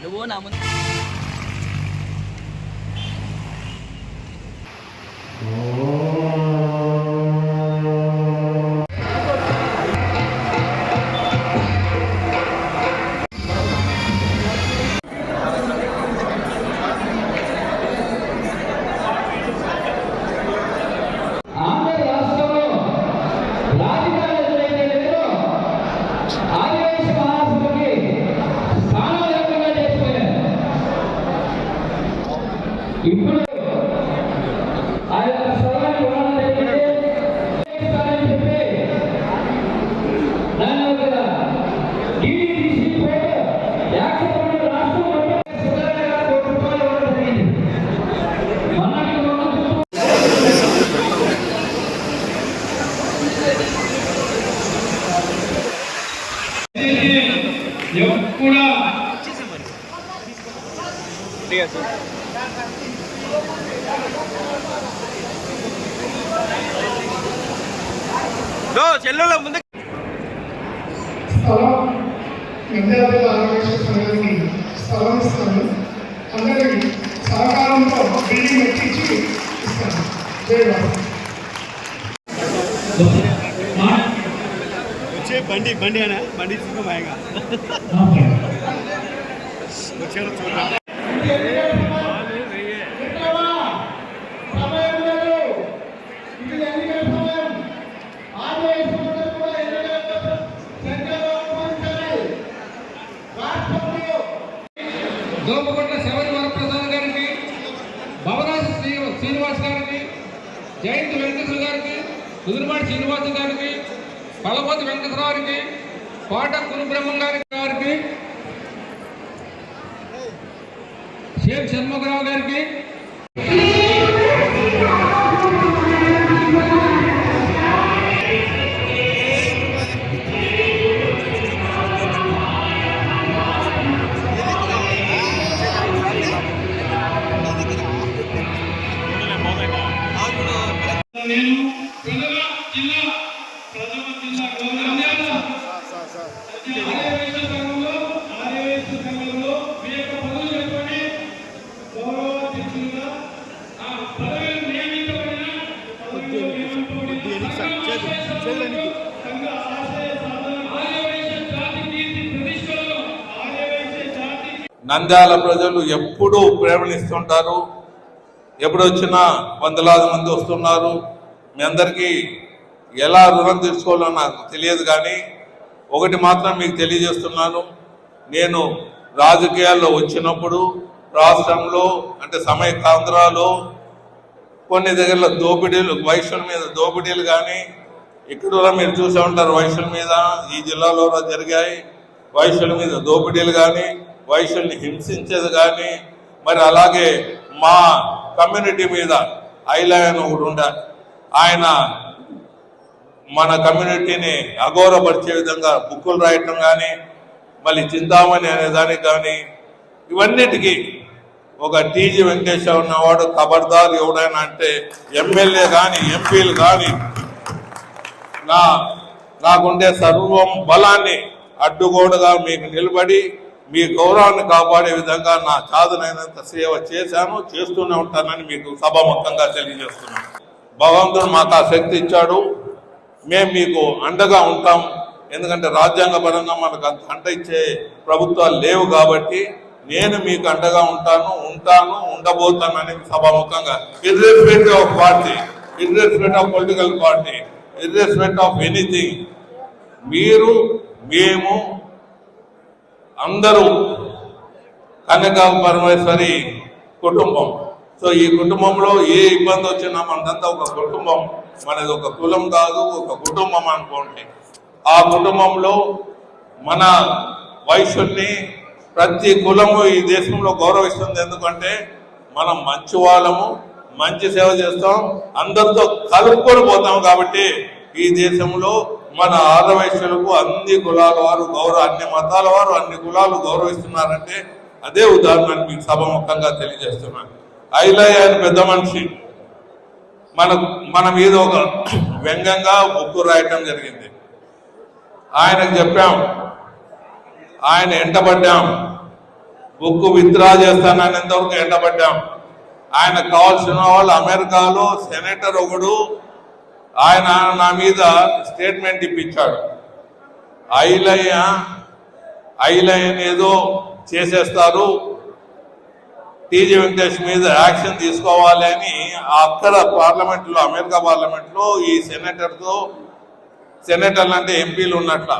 నువ్వు నా ముందు ఇప్పుడు ఆ యొక్క స్థలాన్ని చెప్పి దాని యొక్క డీడీసీ కోర్టు యాక్షన్ రాష్ట్రం ₹1 కోటి ఇవ్వడం జరిగింది. కూడా చెల్లెల ముందు స్థలం నంద్యాల ఆరోగ్య సంఘానికి స్థలం ఇస్తాను. అందరి సహకారంతో బిల్డింగ్ ఎక్కించి ఇస్తాను. వచ్చే బండి అనా బండి మాయగా వచ్చారు చూడండి. దోమకొండ శబరి వరప్రసాద్ గారికి, భవనాసి శ్రీనివాస్ గారికి, జయంతి వెంకటేశ్వర గారికి, కుదురుమాటి శ్రీనివాస గారికి, పలపోతి వెంకటరావుకి, కోట కురుబ్రహ్మం గారికి, షేక్ షణ్ముఖరావు గారికి, నంద్యాల ప్రజలు ఎప్పుడూ ప్రేమనిస్తుంటారు. ఎప్పుడు వచ్చినా వందలాది మంది వస్తున్నారు. మీ అందరికీ ఎలా రుణం తీర్చుకోవాలో నాకు తెలియదు, కానీ ఒకటి మాత్రం మీకు తెలియజేస్తున్నాను. నేను రాజకీయాల్లో వచ్చినప్పుడు రాష్ట్రంలో అంటే సమైక్యాంధ్రాలో కొన్ని దగ్గర దోపిడీలు, వైశ్యుల మీద దోపిడీలు కానీ ఇక్కడ మీరు చూసే ఉంటారు. వైశ్యుల మీద ఈ జిల్లాలో జరిగాయి. వైశ్యుల మీద దోపిడీలు కానీ, వైశ్యుల్ని హింసించేది కానీ, మరి అలాగే మా కమ్యూనిటీ మీద ఐలాయన్ ఒకటి ఉండే ఆయన మన కమ్యూనిటీని అగౌరవపరిచే విధంగా బుక్కులు రాయటం కానీ, మళ్ళీ చింతామణి అనే దానికి కానీ, ఇవన్నిటికీ ఒక టీజీ వెంకటేశ్వర ఉన్నవాడు ఖబర్దార్ ఎవడైనా అంటే ఎమ్మెల్యే కానీ ఎంపీలు కానీ నాకుండే సర్వం బలాన్ని అడ్డుగోడుగా మీకు నిలబడి మీ గౌరవాన్ని కాపాడే విధంగా నా చాదనైనంత సేవ చేశాను, చేస్తూనే ఉంటానని మీకు సభాముఖంగా తెలియజేస్తున్నాను. భగవంతుడు మాకు ఆ శక్తి ఇచ్చాడు. మేము మీకు అండగా ఉంటాం. ఎందుకంటే రాజ్యాంగపరంగా మనకు అంత అండ ఇచ్చే ప్రభుత్వాలు లేవు కాబట్టి నేను మీకు అండగా ఉంటాను, ఉండబోతానని సభాముఖంగా irrespective of party, irrespective of political party, irrespective of anything, మీరు మేము అందరూ కనక పరమేశ్వరి కుటుంబం. సో ఈ కుటుంబంలో ఏ ఇబ్బంది వచ్చినా మనదంతా ఒక కుటుంబం, మనది ఒక కులం కాదు, ఒక కుటుంబం అనుకోండి. ఆ కుటుంబంలో మన వైశ్యుల్ని ప్రతి కులము ఈ దేశంలో గౌరవిస్తుంది. ఎందుకంటే మనం మంచి వాళ్ళము, మంచి సేవ చేస్తాం, అందరితో కలుపుకొని పోతాం. కాబట్టి ఈ దేశంలో మన ఆర్యవైశ్యులకు అన్ని కులాల వారు అన్ని మతాల వారు అన్ని కులాలు గౌరవిస్తున్నారంటే అదే ఉదాహరణ మీకు సభముఖంగా తెలియజేస్తున్నాను. ఐలయ్య అని పెద్ద మనిషి మన మీద ఒక వ్యంగ్యంగా బుక్కు రాయటం జరిగింది. ఆయనకు చెప్పాం, ఆయన ఎంటబడ్డాం, ఉక్కు విత్డ్రా చేస్తాననేంతవరకు ఎండబడ్డాం. ఆయనకు కావాల్సిన వాళ్ళు అమెరికాలో సెనేటర్ ఒకడు ఆయన నా మీద స్టేట్మెంట్ ఇప్పించాడు. ఐలైన్ ఏదో చేసేస్తారు, టీజీ వెంకటేష్ మీద యాక్షన్ తీసుకోవాలి అని అక్కడ పార్లమెంట్లో, అమెరికా పార్లమెంట్లో ఈ సెనేటర్లు అంటే ఎంపీలు ఉన్నట్ల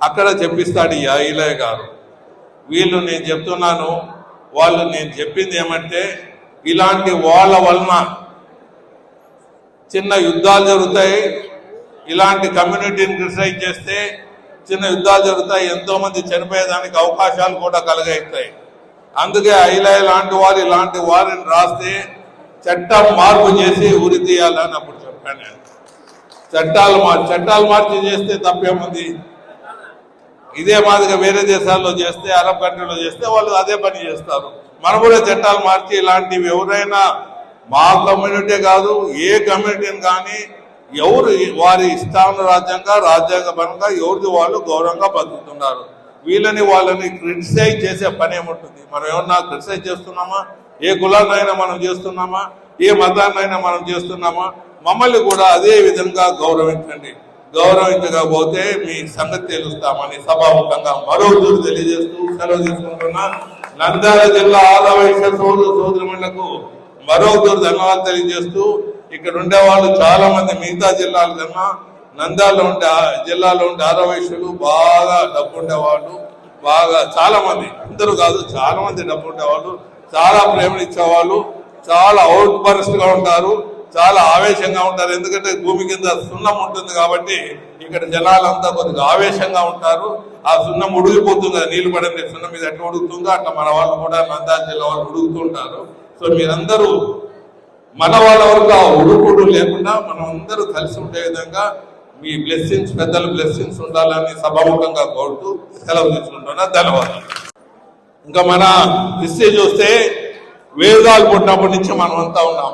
అక్కడ చెప్పిస్తాడు ఈ ఐలయ్య గారు. వీళ్ళు నేను చెప్తున్నాను, వాళ్ళు నేను చెప్పింది ఏమంటే ఇలాంటి వాళ్ళ వలన చిన్న యుద్ధాలు జరుగుతాయి, ఇలాంటి కమ్యూనిటీని క్రిటిసైజ్ చేస్తే చిన్న యుద్ధాలు జరుగుతాయి, ఎంతో మంది చనిపోయేదానికి అవకాశాలు కూడా కలుగైతాయి. అందుకే ఐలయ్య లాంటి వారు ఇలాంటి వారిని రాస్తే చట్టం మార్పు చేసి ఉరి తీయాలని అప్పుడు చెప్పాను నేను. చట్టాలు మార్చి చేస్తే తప్పేముంది? ఇదే మాదిరిగా వేరే దేశాల్లో చేస్తే, అరబ్ కంట్రీలో చేస్తే వాళ్ళు అదే పని చేస్తారు. మనం కూడా చట్టాలు మార్చి ఇలాంటివి ఎవరైనా మా కమ్యూనిటీ కాదు ఏ కమ్యూనిటీని కానీ ఎవరు వారి ఇష్టానురాజ్యంగా రాజ్యాంగపరంగా ఎవరిది వాళ్ళు గౌరవంగా బతుకుతున్నారు. వాళ్ళని క్రిటిసైజ్ చేసే పని ఏముంటుంది? మనం ఏమన్నా క్రిటిసైజ్ చేస్తున్నామా? ఏ కులాన్నైనా మనం చేస్తున్నామా? ఏ మతాన్నైనా మనం చేస్తున్నామా? మమ్మల్ని కూడా అదే విధంగా గౌరవించండి. గౌరవించకపోతే మీ సంగతి తెలుస్తామని సభాముఖంగా మరోజు తెలియజేస్తూ సెలవు తీసుకుంటున్నా. నంద్యాల జిల్లా ఆదవైశ్య సోదరులకు మరొకరు ధన్యవాదాలు తెలియజేస్తూ, ఇక్కడ ఉండే వాళ్ళు చాలా మంది మిగతా జిల్లాల కన్నా జిల్లాలో ఉండే ఆదవైశ్యులు బాగా డబ్బు ఉండేవాళ్ళు, బాగా చాలా మంది, అందరూ కాదు చాలా మంది డబ్బు ఉండేవాళ్ళు, చాలా ప్రేమనిచ్చేవాళ్ళు, చాలా అవుట్ బర్స్ట్ గా ఉంటారు, చాలా ఆవేశంగా ఉంటారు. ఎందుకంటే భూమి కింద సున్నం ఉంటుంది కాబట్టి ఇక్కడ జనాలంతా కొద్దిగా ఆవేశంగా ఉంటారు. ఆ సున్నం ఉడిగిపోతుంది కదా, నీళ్లు పడింది సున్నం మీద ఎట్లా ఉడుకుతుందో అట్లా మన వాళ్ళు కూడా నంద్యాల జిల్లా వాళ్ళు ఉడుకుతుంటారు. సో మీరందరూ మన వాళ్ళ వరకు ఆ ఉడుకుడు లేకుండా మనం అందరూ కలిసి ఉండే విధంగా మీ బ్లెస్సింగ్స్, పెద్దల బ్లెస్సింగ్స్ ఉండాలని సభాముఖంగా కోరుతూ సెలవు తీసుకుంటున్నా. ధన్యవాదాలు. ఇంకా మన హిస్టరీ చూస్తే వేదాలు పుట్టినప్పటి నుంచి మనం అంతా ఉన్నాం.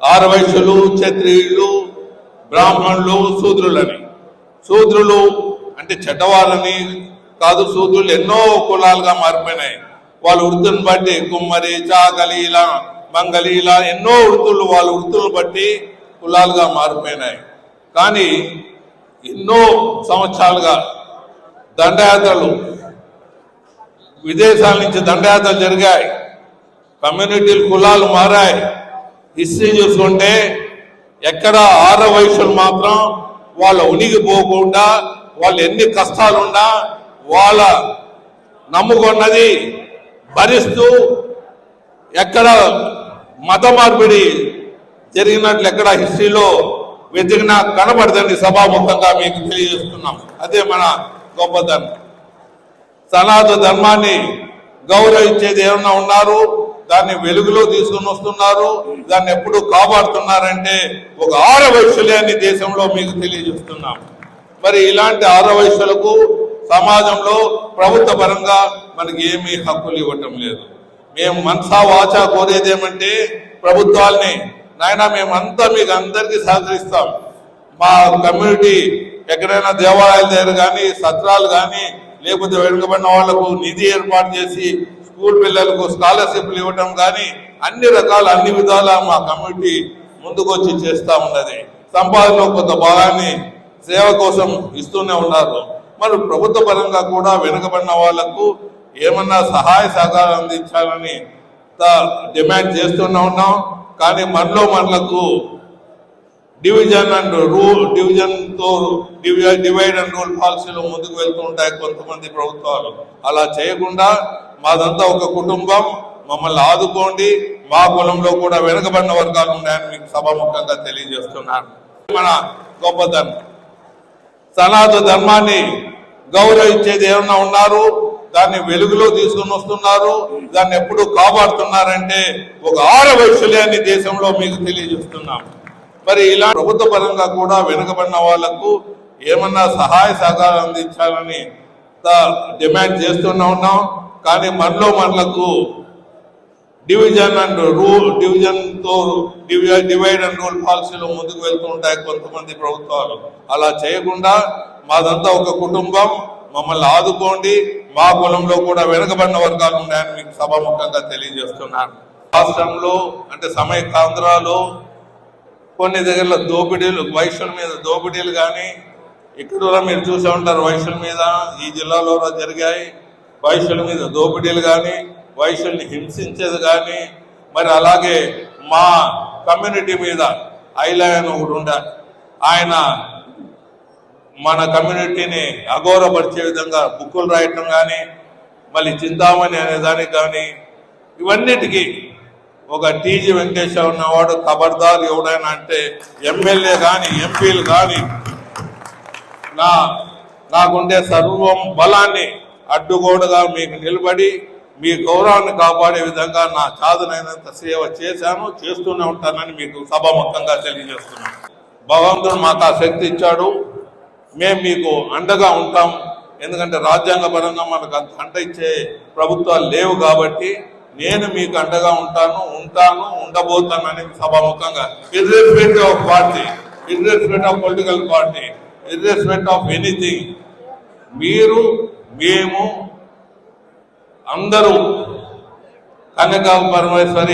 ఆరవైశ్యులు, క్షత్రియులు, బ్రాహ్మణులు, శూద్రులని. శూద్రులు అంటే చెడ్డవాళ్ళని కాదు, శూద్రులు ఎన్నో కులాలుగా మారిపోయినాయి. వాళ్ళ వృత్తులను బట్టి కుమ్మరి, చాకలి, ఇలా మంగలి, ఇలా ఎన్నో వృత్తులు వాళ్ళ వృత్తులను బట్టి కులాలుగా మారిపోయినాయి. కానీ ఎన్నో సంవత్సరాలుగా దండయాత్రలు, విదేశాల నుంచి దండయాత్రలు జరిగాయి, కమ్యూనిటీలు కులాలు మారాయి. హిస్టరీ చూసుకుంటే ఎక్కడ ఆరవైశ్యులు మాత్రం వాళ్ళ ఉనికి పోకుండా, వాళ్ళు ఎన్ని కష్టాలున్నా వాళ్ళ నమ్ముకున్నది భరిస్తూ ఎక్కడ మత మార్పిడి జరిగినట్లు ఎక్కడ హిస్టరీలో వెతికినా కనబడదండి. సభాముఖంగా మీకు తెలియజేస్తున్నాం. అదే మన గొప్పతనం. సనాతన ధర్మాన్ని గౌరవించేది ఏమన్నా ఉన్నారు, దాన్ని వెలుగులో తీసుకుని వస్తున్నారు, దాన్ని ఎప్పుడు కాపాడుతున్నారంటే ఒక ఆరవైశ్యులే అని దేశంలో మీకు తెలియజేస్తున్నాం. మరి ఇలాంటి ఆరవైశ్యులకు సమాజంలో ప్రభుత్వ పరంగా మనకి ఏమీ హక్కులు ఇవ్వటం లేదు. మేము మనసా వాచా కోరేది ఏమంటే ప్రభుత్వాల్ని, నాయనా మేమంతా మీకు అందరికీ సహకరిస్తాం. మా కమ్యూనిటీ ఎక్కడైనా దేవాలయాల దగ్గర కానీ, సత్రాలు కానీ, లేకపోతే వెనుకబడిన వాళ్లకు నిధి ఏర్పాటు చేసి స్కూల్ పిల్లలకు స్కాలర్షిప్లు ఇవ్వటం కానీ అన్ని విధాల మా కమ్యూనిటీ ముందుకొచ్చి చేస్తూ ఉన్నది. సంపాదనలో కొంత భాగాన్ని సేవ కోసం ఇస్తూనే ఉన్నారు. మరి ప్రభుత్వ పరంగా కూడా వెనుకబడిన వాళ్లకు ఏమన్నా సహాయ సహకారం అందించాలని డిమాండ్ చేస్తూనే ఉన్నాం. కానీ మనలకు division and divide and rule పాలసీలో ముందుకు వెళ్తూ ఉంటాయి కొంతమంది ప్రభుత్వాలు. అలా చేయకుండా మాదంతా ఒక కుటుంబం, మమ్మల్ని ఆదుకోండి, మా కులంలో కూడా వెనుకబడిన వర్గాలు ఉన్నాయని మీకు సభాముఖంగా తెలియజేస్తున్నాను. మన గొప్పతనం. సనాతన ధర్మాన్ని గౌరవించేది ఏమన్నా ఉన్నారు, దాన్ని వెలుగులో తీసుకుని వస్తున్నారు, దాన్ని ఎప్పుడు కాపాడుతున్నారంటే ఒక ఆరవైశ్యులే అని దేశంలో మీకు తెలియజేస్తున్నాం. మరి ఇలా ప్రభుత్వ పరంగా కూడా వెనుకబడిన వాళ్లకు ఏమన్నా సహాయ సహకారం అందించాలని డిమాండ్ చేస్తూనే ఉన్నాం. కానీ మనలకు డివైడ్ అండ్ రూల్ పాలసీలో ముందుకు వెళ్తూ ఉంటాయి కొంతమంది ప్రభుత్వాలు. అలా చేయకుండా మాదంతా ఒక కుటుంబం, మమ్మల్ని ఆదుకోండి, మా కులంలో కూడా వెనుకబడిన వర్గాలు ఉన్నాయని మీకు సభాముఖంగా తెలియజేస్తున్నాను. రాష్ట్రంలో అంటే సమైక్యాంధ్రాలో కొన్ని దగ్గరలో దోపిడీలు, వైశ్యుల మీద దోపిడీలు కానీ ఇక్కడ కూడా మీరు చూసే ఉంటారు. వైశ్యుల మీద ఈ జిల్లాలో జరిగాయి. వైశ్యుల మీద దోపిడీలు కానీ, వైశ్యుల్ని హింసించేది కానీ, మరి అలాగే మా కమ్యూనిటీ మీద ఐలాయన్ ఒకటి ఉండే, ఆయన మన కమ్యూనిటీని అగౌరవపరిచే విధంగా బుక్కులు రాయటం కానీ, మళ్ళీ చింతామణి అనే దానికి కానీ, ఇవన్నిటికీ ఒక టీజీ వెంకటేశ్వర ఉన్నవాడు ఖబర్దార్ ఎవడైనా అంటే ఎమ్మెల్యే కానీ ఎంపీలు కానీ నాకుండే సర్వం బలాన్ని అడ్డుగోడుగా మీకు నిలబడి మీ గౌరవాన్ని కాపాడే విధంగా నా చాదనైనంత సేవ చేశాను, చేస్తూనే ఉంటానని మీకు సభాముఖంగా తెలియజేస్తున్నాను. భగవంతుడు మాకు ఆ శక్తి ఇచ్చాడు. మేము మీకు అండగా ఉంటాం. ఎందుకంటే రాజ్యాంగపరంగా మనకు అంత అండ ఇచ్చే ప్రభుత్వాలు లేవు కాబట్టి నేను మీకు అండగా ఉంటాను, ఉండబోతానని సభాముఖంగా irrespective of party, irrespective of political party, irrespective of anything, మీరు మేము అందరూ కనక పరమేశ్వరి